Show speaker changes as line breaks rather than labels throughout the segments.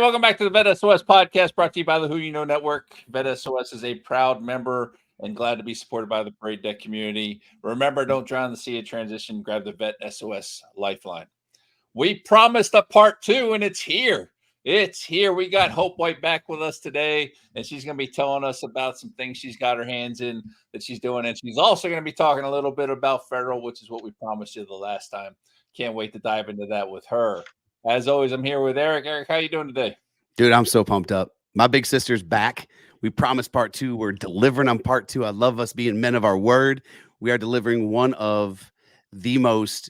welcome back to the VET S.O.S podcast brought to you by the Who You Know Network. VET S.O.S is a proud member and glad to be supported by the Parade Deck community. Remember, don't drown in the sea of transition. Grab the VET S.O.S Lifeline. We promised a part 2, and it's here. It's here. We got Hope White back with us today, and she's going to be telling us about some things she's got her hands in that she's doing. And she's also going to be talking a little bit about federal, which is what we promised you the last time. Can't wait to dive into that with her. As always, I'm here with Eric. Eric, how you doing today?
Dude, I'm so pumped up. My big sister's back. We promised part 2. We're delivering on part 2. I love us being men of our word. We are delivering one of the most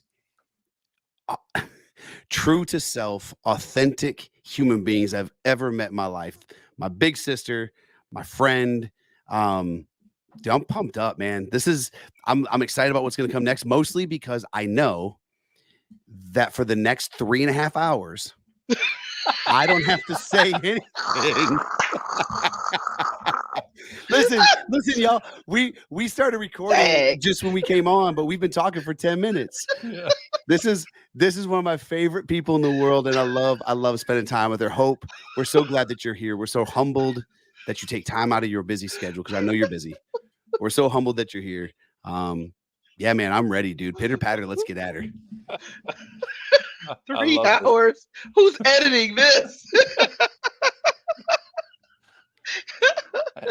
true to self, authentic human beings I've ever met in my life. My big sister, my friend. Dude, I'm pumped up, man. I'm excited about what's going to come next, mostly because I know that for the next 3.5 hours, I don't have to say anything. listen, y'all. We started recording just when we came on, but we've been talking for 10 minutes.
Yeah.
This is one of my favorite people in the world, and I love spending time with her. Hope, we're so glad that you're here. We're so humbled that you take time out of your busy schedule, because I know you're busy. We're so humbled that you're here. Yeah, man, I'm ready, dude. Pitter patter, let's get at her.
3 hours. Who's editing this?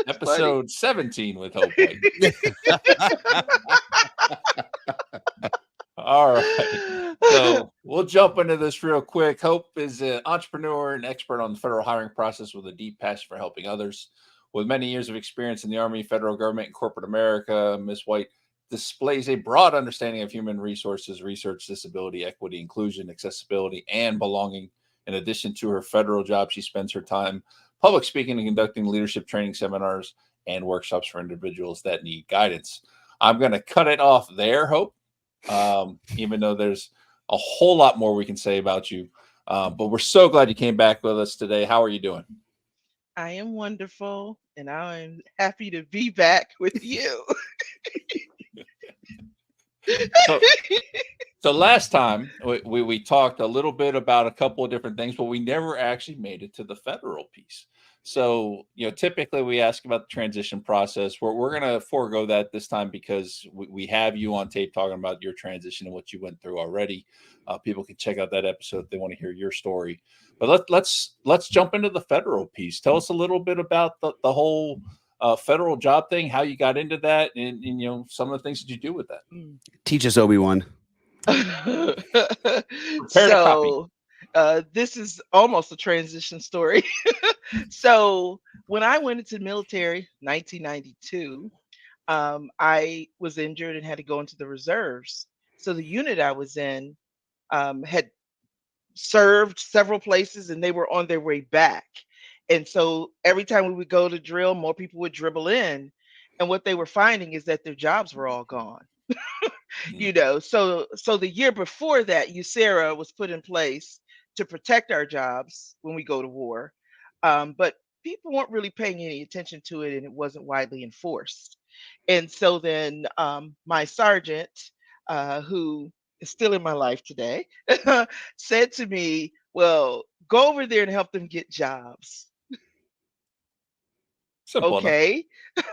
Episode 17 with Hope White. All right. So we'll jump into this real quick. Hope is an entrepreneur and expert on the federal hiring process with a deep passion for helping others. With many years of experience in the Army, federal government, and corporate America, Ms. White displays a broad understanding of human resources, research, disability, equity, inclusion, accessibility, and belonging. In addition to her federal job, she spends her time public speaking and conducting leadership training seminars and workshops for individuals that need guidance. I'm going to cut it off there, Hope, even though there's a whole lot more we can say about you. But we're so glad you came back with us today. How are you doing?
I am wonderful, and I'm happy to be back with you.
So last time we talked a little bit about a couple of different things, but we never actually made it to the federal piece. So, typically we ask about the transition process. We're going to forego that this time because we have you on tape talking about your transition and what you went through already. People can check out that episode if they want to hear your story. But let's jump into the federal piece. Tell us a little bit about the whole federal job thing, how you got into that, and some of the things that you do with that.
Teach us, Obi-Wan.
So this is almost a transition story. So when I went into the military, 1992, I was injured and had to go into the reserves. So the unit I was in had served several places, and they were on their way back. And so every time we would go to drill, more people would dribble in. And what they were finding is that their jobs were all gone. So the year before that, USERA was put in place to protect our jobs when we go to war. But people weren't really paying any attention to it, and it wasn't widely enforced. And so then my sergeant, who is still in my life today, said to me, well, go over there and help them get jobs.
Simple
okay.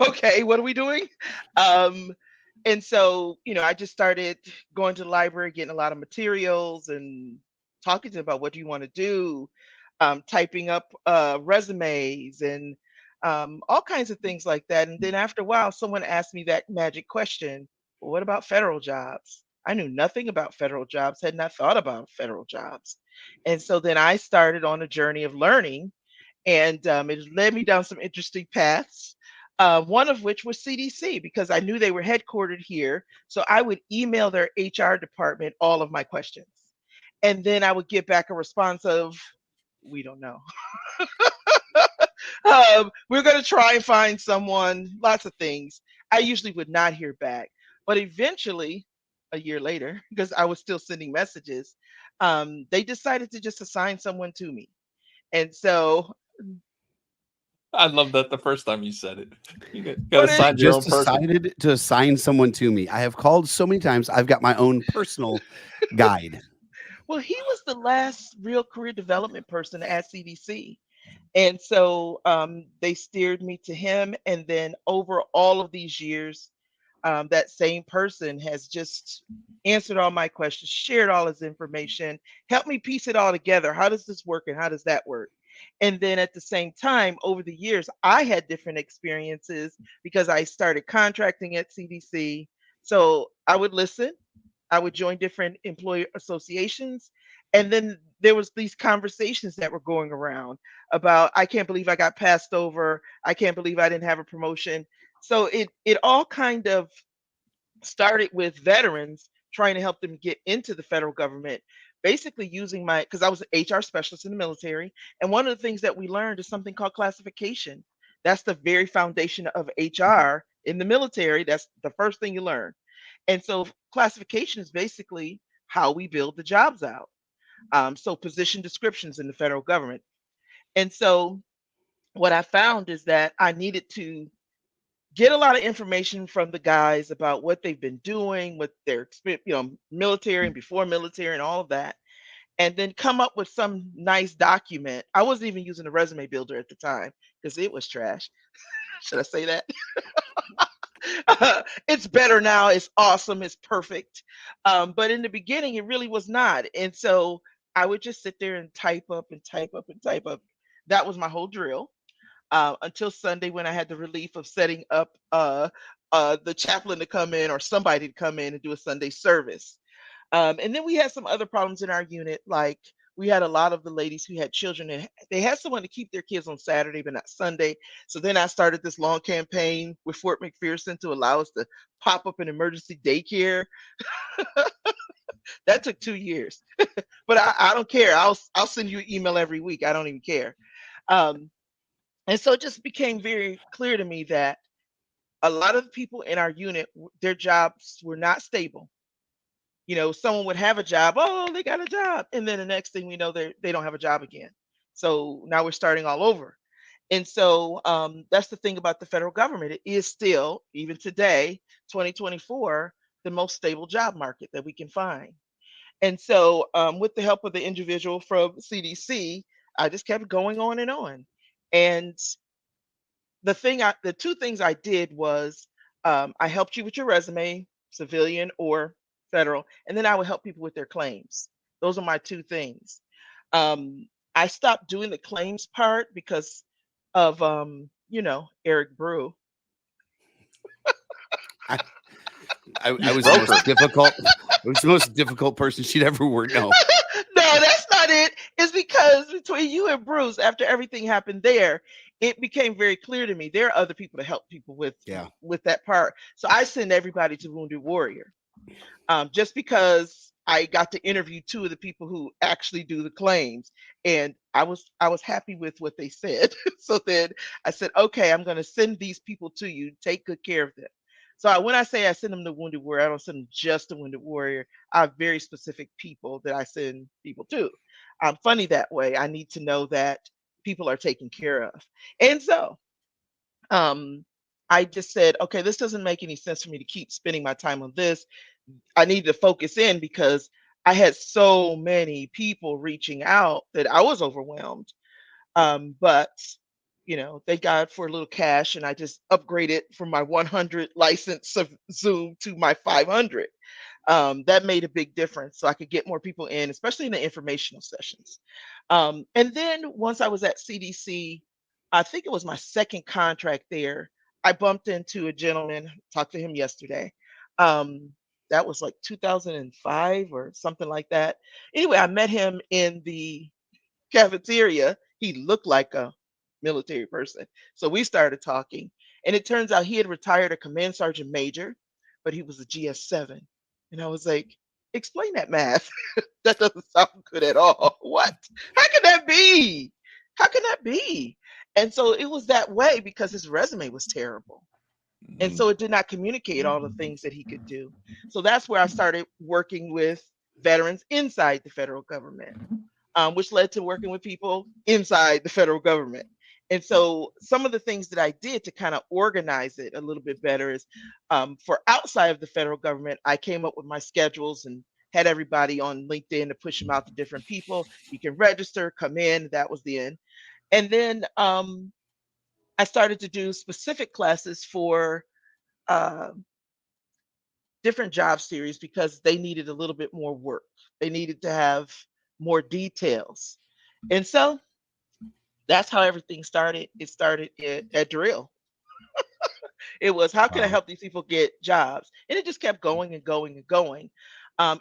Okay, what are we doing? And so, I just started going to the library, getting a lot of materials and talking to them about what do you want to do, typing up resumes and all kinds of things like that. And then after a while, someone asked me that magic question, well, what about federal jobs? I knew nothing about federal jobs, had not thought about federal jobs. And so then I started on a journey of learning, and it led me down some interesting paths. One of which was CDC, because I knew they were headquartered here. So I would email their HR department all of my questions. And then I would get back a response of, we don't know. We're going to try and find someone, lots of things. I usually would not hear back. But eventually, a year later, because I was still sending messages, they decided to just assign someone to me. And so
I love that the first time you said it. You got assigned your own
Just
person.
decided to assign someone to me. I have called so many times. I've got my own personal guide.
Well, he was the last real career development person at CDC. And so they steered me to him. And then over all of these years, that same person has just answered all my questions, shared all his information, helped me piece it all together. How does this work and how does that work? And then at the same time, over the years, I had different experiences because I started contracting at CDC. So I would listen, I would join different employer associations. And then there was these conversations that were going around about, I can't believe I got passed over. I can't believe I didn't have a promotion. So it all kind of started with veterans trying to help them get into the federal government, basically using my, because I was an HR specialist in the military. And one of the things that we learned is something called classification. That's the very foundation of HR in the military. That's the first thing you learn. And so classification is basically how we build the jobs out. So position descriptions in the federal government. And so what I found is that I needed to get a lot of information from the guys about what they've been doing with their military and before military and all of that, and then come up with some nice document. I wasn't even using a resume builder at the time because it was trash. Should I say that? It's better now. It's awesome. It's perfect. But in the beginning, it really was not. And so I would just sit there and type up and type up and type up. That was my whole drill until Sunday when I had the relief of setting up the chaplain to come in or somebody to come in and do a Sunday service. And then we had some other problems in our unit, like we had a lot of the ladies who had children and they had someone to keep their kids on Saturday, but not Sunday. So then I started this long campaign with Fort McPherson to allow us to pop up an emergency daycare. That took 2 years, but I don't care. I'll send you an email every week. I don't even care. Um, and so it just became very clear to me that a lot of the people in our unit, their jobs were not stable. Someone would have a job, oh, they got a job. And then the next thing we know, they don't have a job again. So now we're starting all over. And so that's the thing about the federal government. It is still, even today, 2024, the most stable job market that we can find. And so, with the help of the individual from CDC, I just kept going on and on. And the two things I did was I helped you with your resume, civilian or federal, and then I would help people with their claims. Those are my two things. I stopped doing the claims part because of Eric Brew.
I was the most difficult. I was the most difficult person she'd ever worked. No,
No, that's not it. It's because between you and Bruce, after everything happened there, it became very clear to me there are other people to help people
yeah,
with that part. So I send everybody to Wounded Warrior, just because I got to interview two of the people who actually do the claims, and I was happy with what they said. So then I said, okay, I'm going to send these people to you. Take good care of them. So when I say I send them to Wounded Warrior, I don't send them just to Wounded Warrior. I have very specific people that I send people to. I'm funny that way. I need to know that people are taken care of. And so um, I just said, okay, this doesn't make any sense for me to keep spending my time on this. I need to focus in because I had so many people reaching out that I was overwhelmed. But thank God for a little cash, and I just upgraded from my 100 license of Zoom to my 500. That made a big difference, so I could get more people in, especially in the informational sessions. And then once I was at CDC, I think it was my second contract there. I bumped into a gentleman, talked to him yesterday. Um, that was like 2005 or something like that. Anyway, I met him in the cafeteria. He looked like a military person. So we started talking. And it turns out he had retired a command sergeant major, but he was a GS7. And I was like, explain that math. That doesn't sound good at all. What? How can that be? How can that be? And so it was that way because his resume was terrible. And
Mhm.
so it did not communicate all the things that he could do. So that's where I started working with veterans inside the federal government, which led to working with people inside the federal government. And so some of the things that I did to kind of organize it a little bit better is for outside of the federal government, I came up with my schedules and had everybody on LinkedIn to push them out to different people. You can register, come in. That was the end. And then I started to do specific classes for uh, different job series because they needed a little bit more work. They needed to have more details. And so that's how everything started. It started at drill. It was, how can I
Wow.
help these people get jobs? And it just kept going and going and going.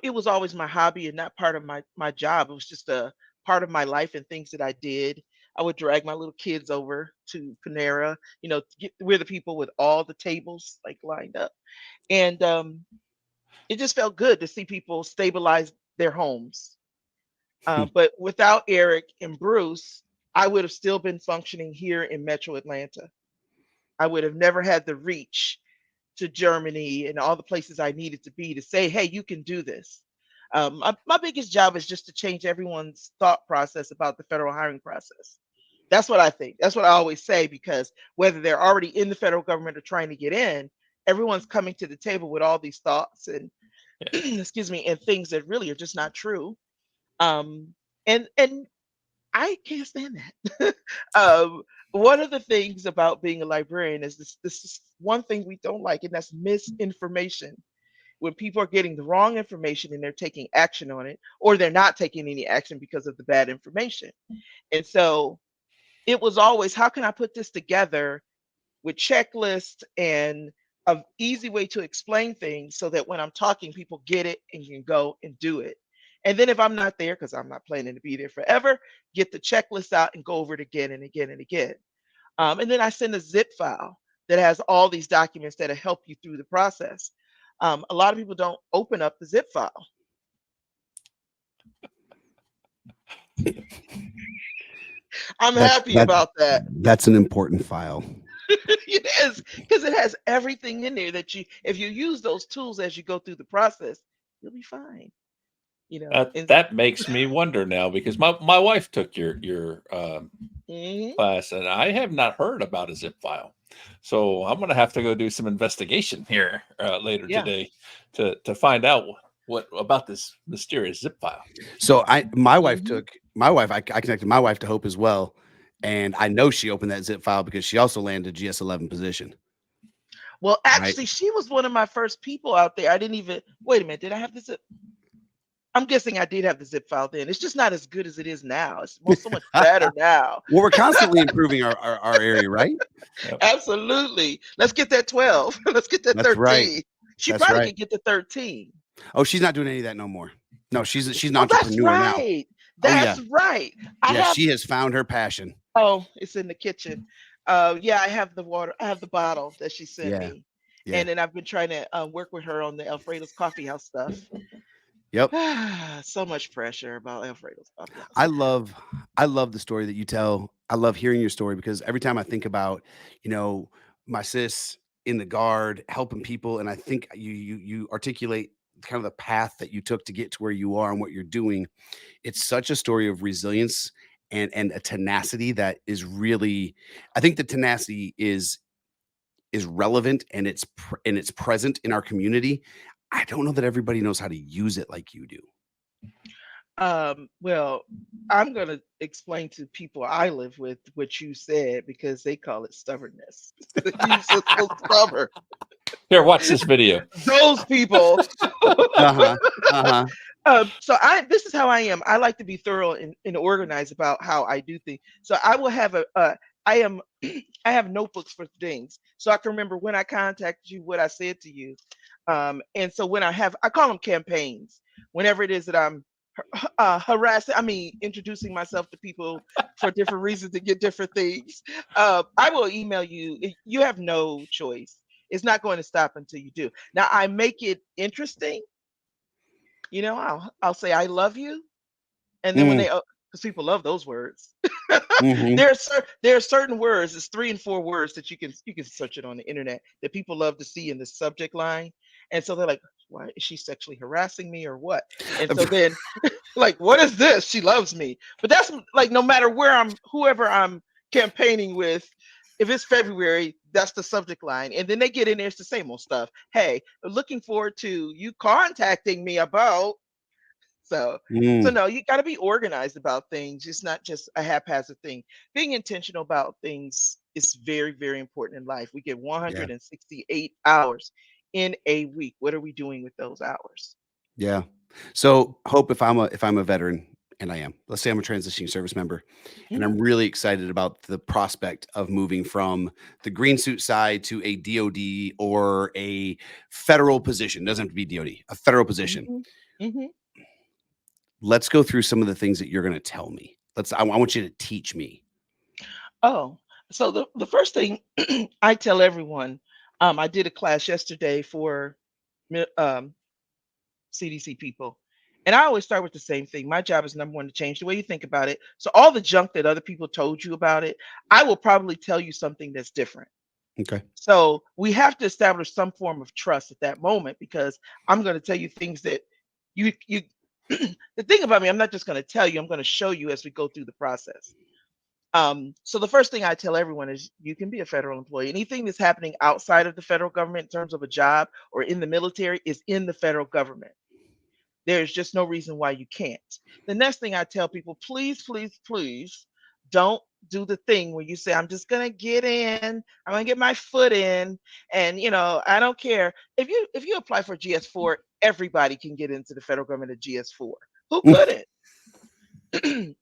It was always my hobby and not part of my job. It was just a part of my life and things that I did. I would drag my little kids over to Panera. We're the people with all the tables like lined up, and it just felt good to see people stabilize their homes. But without Eric and Bruce, I would have still been functioning here in Metro Atlanta. I would have never had the reach to Germany and all the places I needed to be to say, hey, you can do this. My biggest job is just to change everyone's thought process about the federal hiring process. That's what I think. That's what I always say, because whether they're already in the federal government or trying to get in, everyone's coming to the table with all these thoughts and
Yeah.
excuse me, and things that really are just not true. Um, and I can't stand that. One of the things about being a librarian is this is one thing we don't like, and that's misinformation. When people are getting the wrong information and they're taking action on it, or they're not taking any action because of the bad information. And so it was always, how can I put this together with checklists and an easy way to explain things so that when I'm talking, people get it and can go and do it. And then if I'm not there, because I'm not planning to be there forever, get the checklist out and go over it again and again and again. And then I send a zip file that has all these documents that'll help you through the process. A lot of people don't open up the zip file. I'm
That's
happy about that.
that's an important file.
It is, because it has everything in there that if you use those tools as you go through the process, you'll be fine. And
That makes me wonder now, because my wife took your
mhm,
class, and I have not heard about a zip file. So I'm gonna have to go do some investigation here later
yeah.
today to find out what about this mysterious zip file.
So
Mhm.
I connected my wife to Hope as well, and I know she opened that zip file because she also landed a GS-11 position,
Well,
right?
actually, she was one of my first people out there. I didn't even wait a minute. Did I have the zip? I'm guessing I did have the zip file then. It's just not as good as it is now. It's so much better now.
Well, we're constantly improving our area, right?
Yep.
Absolutely. Let's get that 12. Let's get that
That's right.
13. She
That's
probably
right.
could get the 13.
Oh, she's not doing any of that no more. No, she's an
Oh, that's
entrepreneur now.
right.
Oh yeah,
That's right. I
yeah.
have,
She has found her passion.
oh, it's in the kitchen. Yeah, I have the water. I have the bottle that she sent
Yeah,
me.
yeah.
And then I've been trying to work with her on the Alfredo's Coffee House stuff.
Yep.
So much pressure about Alfredo's Coffee House.
I love I love the story that you tell. I love hearing your story because every time I think about, you know, my sis in the guard helping people, and I think you articulate kind of the path that you took to get to where you are and what you're doing. It's such a story of resilience and a tenacity that is really, I think the tenacity is relevant and it's present in our community. I don't know that everybody knows how to use it like you do.
Well, I'm going to explain to people I live with what you said because they call it stubbornness. You just so stubborn.
Here, watch this video.
Those people.
Uh-huh. Uh-huh.
So this is how I am. I like to be thorough and organized about how I do things. So I will have I am I have notebooks for things. So I can remember when I contacted you, what I said to you. And so when I call them campaigns, whenever it is that I'm harassing, introducing myself to people for different reasons to get different things. I will email you. You have no choice. It's not going to stop until you do. Now I make it interesting. I'll say I love you, and then when
Mm,
they, because people love those words.
mhm.
There are certain words. It's 3 and 4 words that you can search it on the internet that people love to see in the subject line, and so they're like, "Why is she sexually harassing me or what?" And so then, like, what is this? She loves me. But that's like, no matter whoever I'm campaigning with, if it's February, that's the subject line. And then they get in there, it's the same old stuff. Hey, looking forward to you contacting me about. So
Mm,
no, you got to be organized about things. It's not just a haphazard thing. Being intentional about things is very, very important in life. We get
yeah.
168 hours in a week. What are we doing with those hours?
Yeah. So, Hope, if I'm a veteran, and I am, let's say I'm a transitioning service member, and
Mhm.
I'm really excited about the prospect of moving from the green suit side to a DoD or a federal position. Doesn't have to be DoD, a federal position.
Mhm. Mhm.
Let's go through some of the things that you're going to tell me. I want you to teach me.
Oh, so the first thing I tell everyone, I did a class yesterday for mi- um, CDC people, and I always start with the same thing. My job is number one to change the way you think about it. So all the junk that other people told you about it, I will probably tell you something that's different.
Okay.
So we have to establish some form of trust at that moment because I'm going to tell you things that you. The thing about me, I'm not just going to tell you. I'm going to show you as we go through the process. So the first thing I tell everyone is you can be a federal employee. Anything that's happening outside of the federal government in terms of a job or in the military is in the federal government. There's just no reason why you can't. The next thing I tell people, please, please, please don't do the thing where you say, I'm just gonna get in, I'm gonna get my foot in, and I don't care. If you apply for GS4, everybody can get into the federal government at GS4. Who couldn't?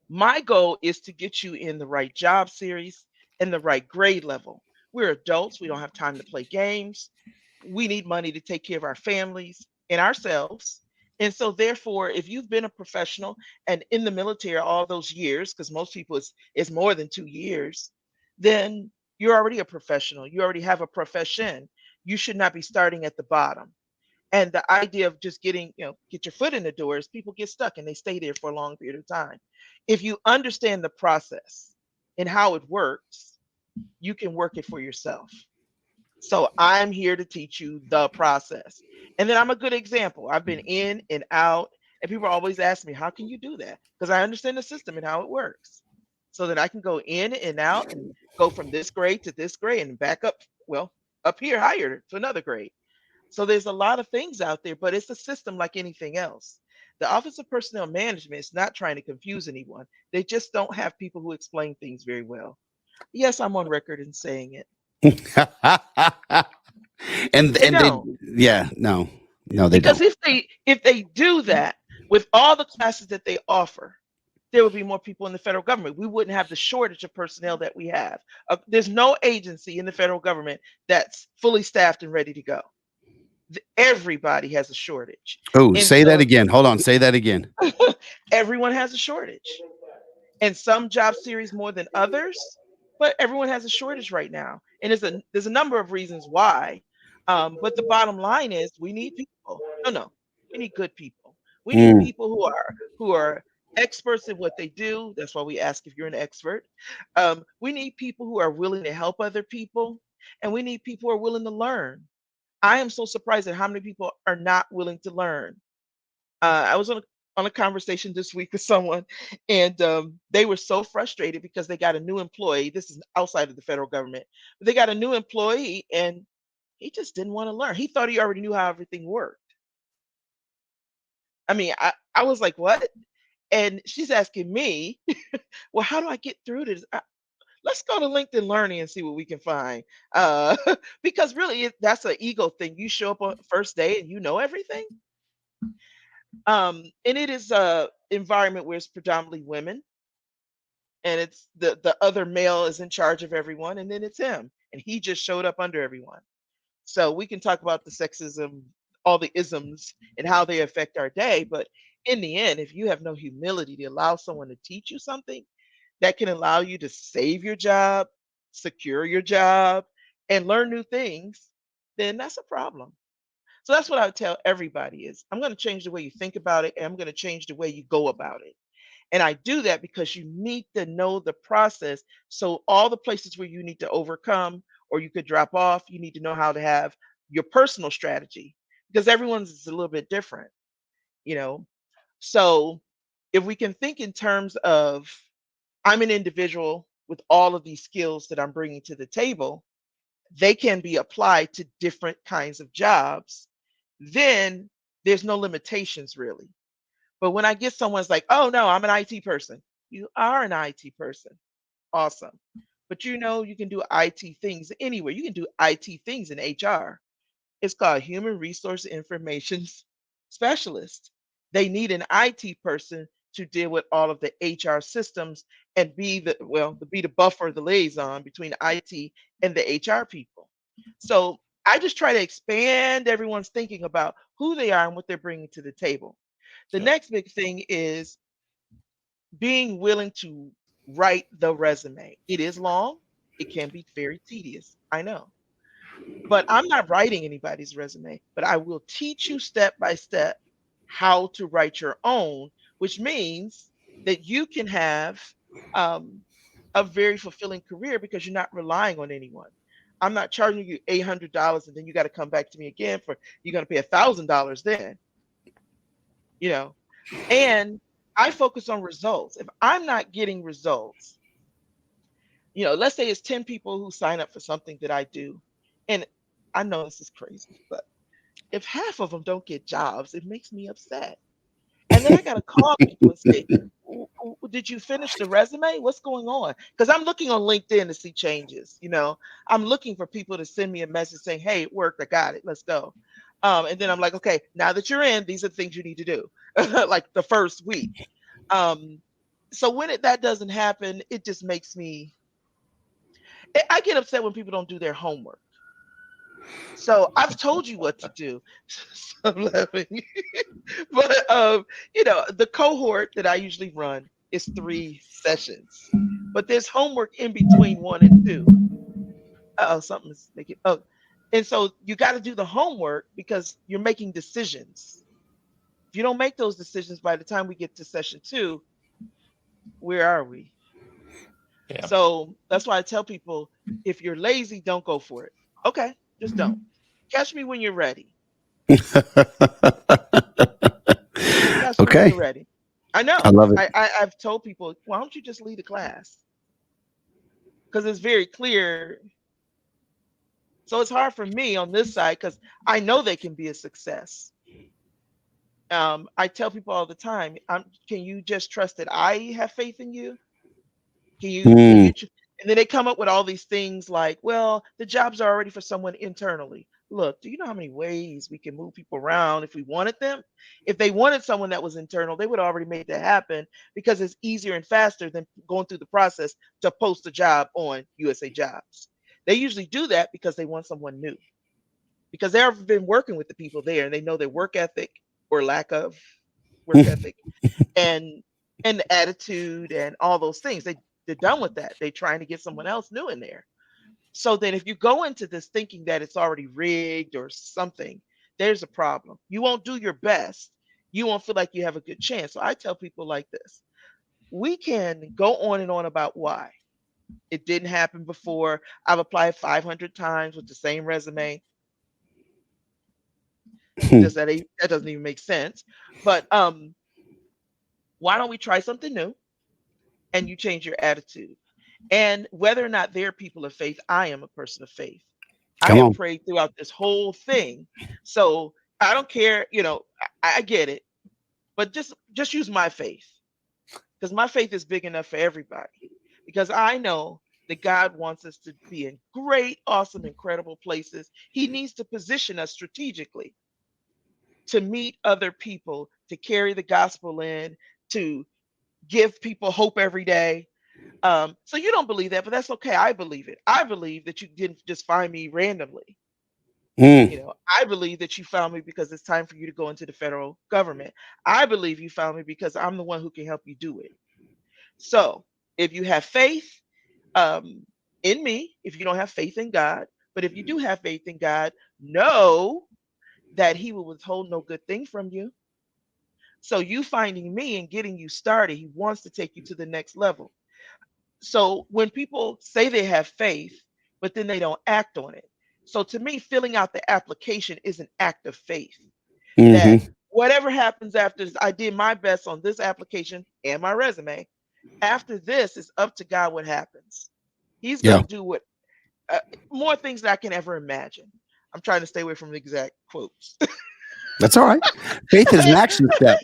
My goal is to get you in the right job series and the right grade level. We're adults, we don't have time to play games. We need money to take care of our families and ourselves. And so, therefore, if you've been a professional and in the military all those years, because most people it's more than 2 years, then you're already a professional. You already have a profession. You should not be starting at the bottom. And the idea of just get your foot in the door is people get stuck and they stay there for a long period of time. If you understand the process and how it works, you can work it for yourself. So I'm here to teach you the process. And then I'm a good example. I've been in and out, and people always ask me, how can you do that? Because I understand the system and how it works. So that I can go in and out and go from this grade to this grade and back up, well, up here higher to another grade. So there's a lot of things out there, but it's a system like anything else. The Office of Personnel Management is not trying to confuse anyone. They just don't have people who explain things very well. Yes, I'm on record in saying it. They
And they,
don't.
yeah, no, no, they
Because
don't.
if they do that with all the classes that they offer, there would be more people in the federal government. We wouldn't have the shortage of personnel that we have. There's no agency in the federal government that's fully staffed and ready to go. Everybody has a shortage.
Oh,
And
say that
so
again. Hold on. Say that again.
everyone has a shortage. And some job series more than others, but everyone has a shortage right now. And there's a number of reasons why. But the bottom line is we need people. No, no, we need good people. We need
Mm.
people who are experts in what they do. That's why we ask if you're an expert. We need people who are willing to help other people, and we need people who are willing to learn. I am so surprised at how many people are not willing to learn. I was on a conversation this week with someone, and they were so frustrated because they got a new employee. This is outside of the federal government. But they got a new employee, and he just didn't want to learn. He thought he already knew how everything worked. I mean, I was like, what? And she's asking me, well, how do I get through this? Let's go to LinkedIn Learning and see what we can find. Uh, because really, that's an ego thing. You show up on first day and you know everything. And it is a environment where it's predominantly women, and it's the other male is in charge of everyone, and then it's him, and he just showed up under everyone. So we can talk about the sexism, all the isms, and how they affect our day. But in the end, if you have no humility to allow someone to teach you something that can allow you to save your job, secure your job, and learn new things, then that's a problem. So that's what I would tell everybody is I'm going to change the way you think about it, and I'm going to change the way you go about it. And I do that because you need to know the process. So all the places where you need to overcome or you could drop off, you need to know how to have your personal strategy because everyone's is a little bit different, you know. So if we can think in terms of I'm an individual with all of these skills that I'm bringing to the table, they can be applied to different kinds of jobs, then there's no limitations really. But when I get someone's like, oh no, I'm an IT person. You are an IT person. Awesome. But you know, you can do IT things anywhere. You can do IT things in HR. It's called human resource information specialist. They need an IT person to deal with all of the HR systems and be the buffer, the liaison between IT and the HR people. So I just try to expand everyone's thinking about who they are and what they're bringing to the table. The
Yep.
next big thing is being willing to write the resume. It is long. It can be very tedious. I know. But I'm not writing anybody's resume, but I will teach you step by step how to write your own, which means that you can have um, a very fulfilling career because you're not relying on anyone. I'm not charging you $800 and then you got to come back to me again for you're going to pay $1,000 then, you know. And I focus on results. If I'm not getting results, let's say it's 10 people who sign up for something that I do, and I know this is crazy, but if half of them don't get jobs, it makes me upset. And then I got to call people and say, Did you finish the resume? What's going on?" Because I'm looking on LinkedIn to see changes. I'm looking for people to send me a message saying, "Hey, it worked. I got it. Let's go." And then I'm like, "Okay, now that you're in, these are the things you need to do." Like the first week. Um, so when that doesn't happen, it just makes me. I get upset when people don't do their homework. So I've told you what to do. So I'm laughing. But the cohort that I usually run is 3 sessions, but there's homework in between 1 and 2. Oh, something's making. Oh, and so you got to do the homework because you're making decisions. If you don't make those decisions by the time we get to session 2, where are we?
Yeah.
So that's why I tell people, if you're lazy, don't go for it. Okay, just don't. Catch me when you're ready. Catch me when
Okay.
you're ready. I
I
know.
love it.
I've told people, why don't you just lead a class? Because it's very clear. So it's hard for me on this side because I know they can be a success. I tell people all the time, can you just trust that I have faith in you? Can you
Mm.
and then they come up with all these things like, well, the jobs are already for someone internally. Look, do you know how many ways we can move people around if we wanted them? If they wanted someone that was internal, they would already make that happen because it's easier and faster than going through the process to post a job on USA Jobs. They usually do that because they want someone new, because they've been working with the people there and they know their work ethic or lack of work ethic and the attitude and all those things. They're done with that. They're trying to get someone else new in there. So then if you go into this thinking that it's already rigged or something, there's a problem. You won't do your best. You won't feel like you have a good chance. So I tell people like this. We can go on and on about why. It didn't happen before. I've applied 500 times with the same resume. That doesn't even make sense. But why don't we try something new and you change your attitude? And whether or not they're people of faith, I am a person of faith. I
Come
have
on.
prayed throughout this whole thing. So I don't care, I get it, but just use my faith, because my faith is big enough for everybody. Because I know that God wants us to be in great, awesome, incredible places. He needs to position us strategically to meet other people, to carry the gospel in, to give people hope every day. So you don't believe that, but that's okay. I believe it. I believe that you didn't just find me randomly.
Mm.
I believe that you found me because it's time for you to go into the federal government. I believe you found me because I'm the one who can help you do it. So if you have faith um, in me, if you don't have faith in God, but if you do have faith in God, know that He will withhold no good thing from you. So you finding me and getting you started, He wants to take you to the next level. So when people say they have faith, but then they don't act on it. So to me, filling out the application is an act of faith. That
Hmm.
whatever happens after this, I did my best on this application and my resume. After this, it's up to God what happens. He's going
Yeah,
to do what uh, more things than I can ever imagine. I'm trying to stay away from the exact quotes.
that's all right. Faith is an action step.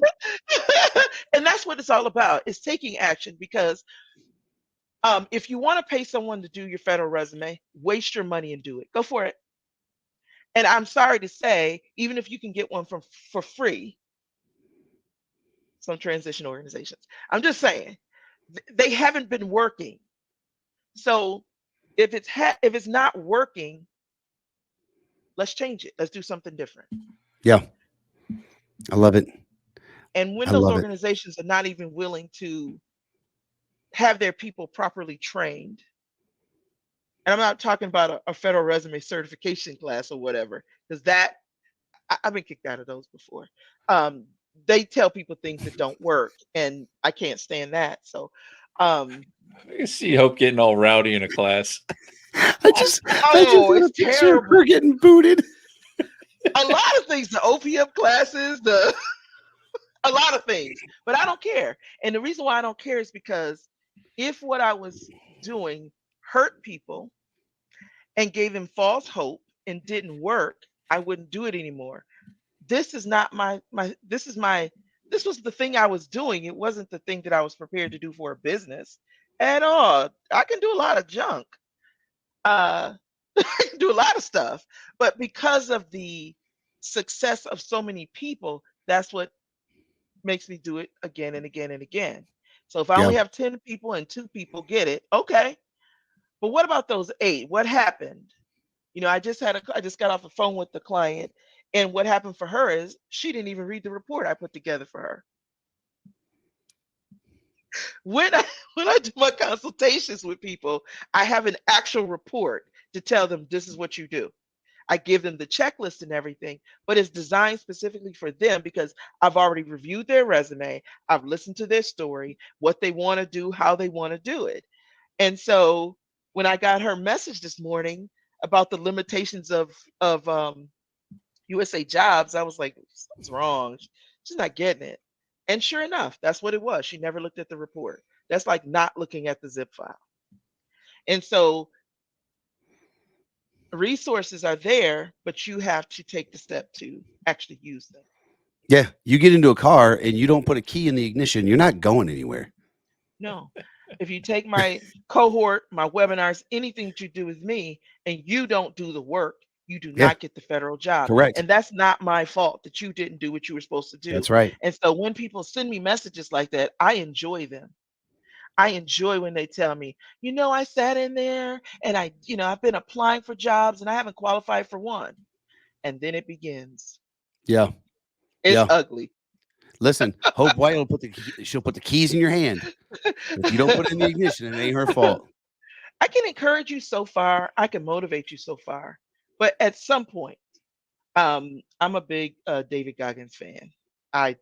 that's what it's all about. It's taking action because if you want to pay someone to do your federal resume, waste your money and do it. Go for it. And I'm sorry to say, even if you can get one for free, some transition organizations, I'm just saying, they haven't been working. So if it's not working, let's change it. Let's do something different.
Yeah. I love it.
And when
I
those
love it.
organizations are not even willing to have their people properly trained, and I'm not talking about a federal resume certification class or whatever, because I've been kicked out of those before. Um, they tell people things that don't work, and I can't stand that. So, um,
I can see Hope getting all rowdy in a class.
I just
oh,
had a
it's
picture of
terrible.
her getting booted.
A lot of things, the OPM classes, a lot of things, but I don't care. And the reason why I don't care is because if what I was doing hurt people and gave them false hope and didn't work, I wouldn't do it anymore. This is not this was the thing I was doing. It wasn't the thing that I was prepared to do for a business at all. I can do a lot of junk. Uh I can do a lot of stuff, but because of the success of so many people, that's what makes me do it again and again and again. So if I
Yeah.
only have 10 people and 2 people get it, okay. But what about those 8? What happened? I just got off the phone with the client, and what happened for her is she didn't even read the report I put together for her. When I when I do my consultations with people, I have an actual report to tell them this is what you do. I give them the checklist and everything, but it's designed specifically for them because I've already reviewed their resume, I've listened to their story, what they want to do, how they want to do it. And so when I got her message this morning about the limitations of USA Jobs, I was like, something's wrong. She's not getting it. And sure enough, that's what it was. She never looked at the report. That's like not looking at the zip file. And so resources are there, but you have to take the step to actually use them.
Yeah. You get into a car and you don't put a key in the ignition, you're not going anywhere.
No. If you take my cohort, my webinars, anything that you do with me, and you don't do the work, you do
Yeah.
not get the federal job.
Correct.
And that's not my fault that you didn't do what you were supposed to do.
That's right.
And so when people send me messages like that, I enjoy them. I enjoy when they tell me, I sat in there and I've been applying for jobs and I haven't qualified for one. And then it begins.
Yeah.
It's
Yeah.
ugly.
Listen, Hope White will she'll put the keys in your hand. If you don't put it in the ignition, it ain't her fault.
I can encourage you so far. I can motivate you so far. But at some point, I'm a big David Goggins fan. I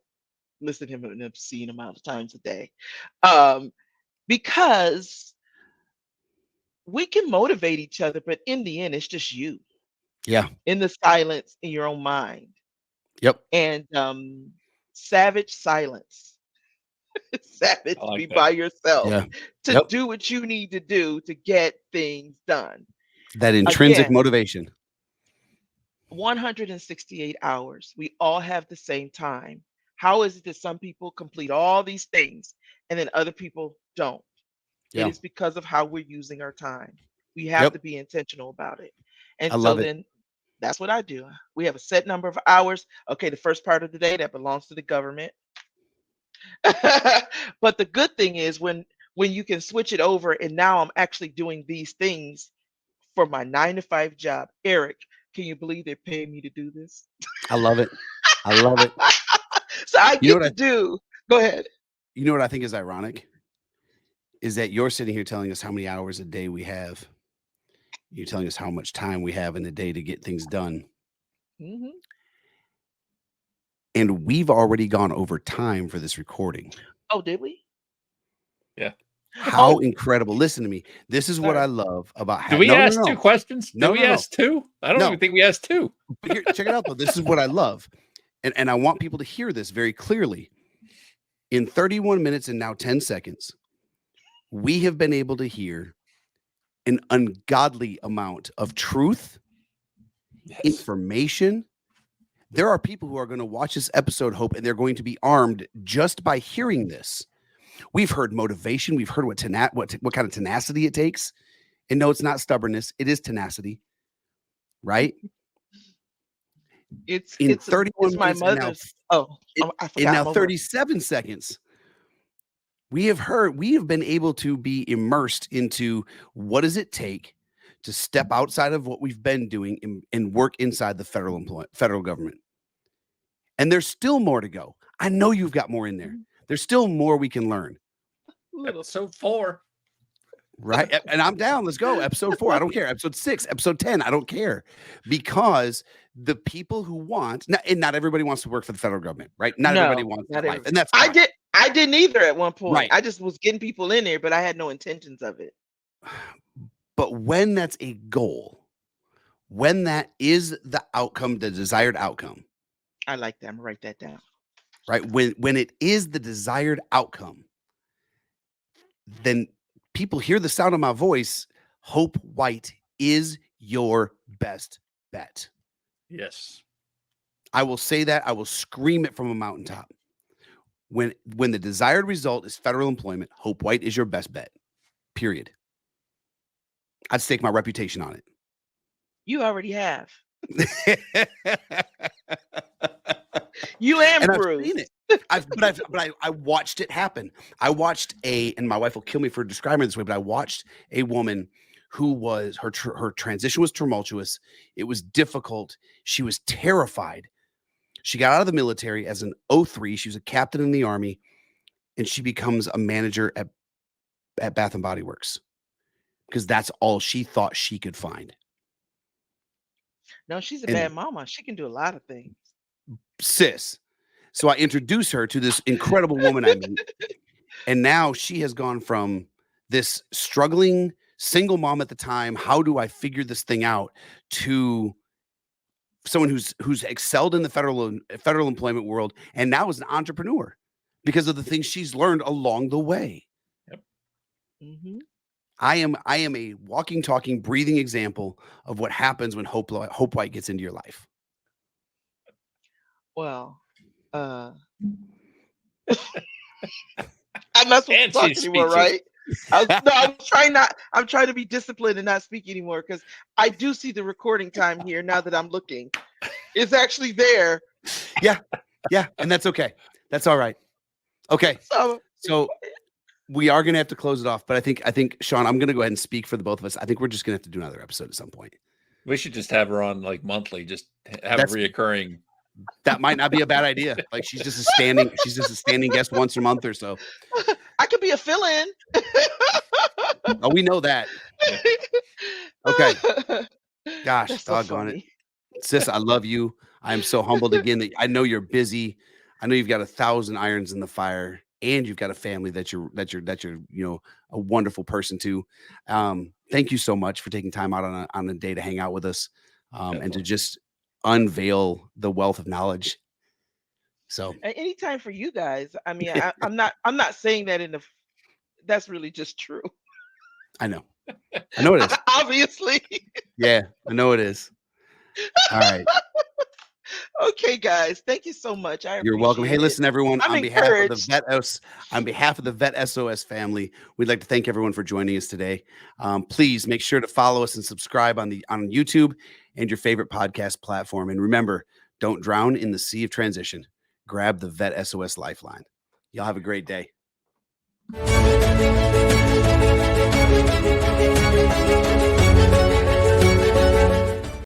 listen to him an obscene amount of times a day. Um, because we can motivate each other, but in the end, it's just you
Yeah.
in the silence in your own mind.
Yep.
And savage silence. Savage,
I like
be
that.
by yourself
Yeah.
to
Yep.
do what you need to do to get things done.
That intrinsic
Again,
motivation.
168 hours. We all have the same time. How is it that some people complete all these things and then other people don't? It
Yeah.
is because of how we're using our time. We have
Yep.
to be intentional about it. And
I
so
love it.
then that's what I do. We have a set number of hours. Okay, the first part of the day that belongs to the government. But the good thing is when you can switch it over and now I'm actually doing these things for my 9 to 5 job. Eric, can you believe they're paying me to do this?
I love it. I love it.
So I
You know
get
what
to do. Go ahead.
you know what I think is ironic? Is that you're sitting here telling us how many hours a day we have. You're telling us how much time we have in the day to get things done.
Mhm.
And we've already gone over time for this recording.
Oh, did we?
Yeah.
How
Oh,
incredible. Listen to me. This is what I
sorry.
love about
Did we
no, no,
ask 2
no.
questions? Did
No,
we
no, no.
ask 2? I don't
No.
even think we asked 2.
But here, check it out though. This is what I love. And I want people to hear this very clearly. In 31 minutes and now 10 seconds, we have been able to hear an ungodly amount of truth,
Yes.
information There are people who are going to watch this episode, Hope, and they're going to be armed just by hearing this. We've heard motivation. We've heard what kind of tenacity it takes. And no, it's not stubbornness. It is tenacity, right?
It's
In
it's
31
my
minutes and now,
mother's. Oh, I
in
forgot.
now
I'm over.
37 seconds, we have been able to be immersed into what does it take to step outside of what we've been doing and work inside the federal government. And there's still more to go. I know you've got more in there. There's still more we can learn.
Episode 4.
Right. And I'm down. Let's go. Episode 4. I don't care. Episode 6, episode 10. I don't care. Because the people who want, and not everybody wants to work for the federal government, right? Not everybody wants that life. And that's fine.
I didn't either at one point.
Right.
I just was getting people in there, but I had no intentions of it.
But when that's a goal, when that is the outcome, the desired outcome.
I like that. I'm gonna write that down.
Right. When it is the desired outcome, then people hear the sound of my voice. Hope White is your best bet.
Yes.
I will say that. I will scream it from a mountaintop. When the desired result is federal employment, Hope White is your best bet. Period. I'd stake my reputation on it.
You already have. You and Bruce.
I've seen it. I watched it happen. I watched and my wife will kill me for describing it this way, but I watched a woman who was her transition was tumultuous. It was difficult. She was terrified. She got out of the military as an 03. She was a captain in the Army, and she becomes a manager at Bath and Body Works because that's all she thought she could find.
No, she's a bad mama. She can do a lot of things.
Sis. So I introduce her to this incredible woman I meet. And now she has gone from this struggling single mom at the time, how do I figure this thing out, to someone who's excelled in the federal employment world and now is an entrepreneur because of the things she's learned along the way.
Yep.
Mm-hmm.
I am a walking, talking, breathing example of what happens when Hope White gets into your life.
Well, I'm not supposed to talk anymore, right? I'm trying to be disciplined and not speak anymore because I do see the recording time here now that I'm looking. It's actually there.
Yeah, and that's okay. That's all right. Okay, so we are going to have to close it off, but I think Sean, I'm going to go ahead and speak for the both of us. I think we're just going to have to do another episode at some point.
We should just have her on like monthly, just have a reoccurring.
That might not be a bad idea. Like she's just a standing guest once a month or so.
I could be a fill-in.
Oh, we know that. Okay. Gosh,
that's so
doggone
funny.
it. Sis, I love you. I'm so humbled again that I know you're busy. I know you've got 1,000 irons in the fire, and you've got a family that you're a wonderful person too. Thank you so much for taking time out on a day to hang out with us, and to just unveil the wealth of knowledge. So
anytime for you guys. I mean, I'm not saying that that's really just true.
I know it is.
Obviously.
Yeah, I know it is. All right.
Okay, guys. Thank you so much.
You're welcome. Hey, listen, everyone. On behalf of the VET S.O.S family, we'd like to thank everyone for joining us today. Please make sure to follow us and subscribe on YouTube and your favorite podcast platform. And remember, don't drown in the sea of transition. Grab the VET S.O.S lifeline. Y'all have a great day.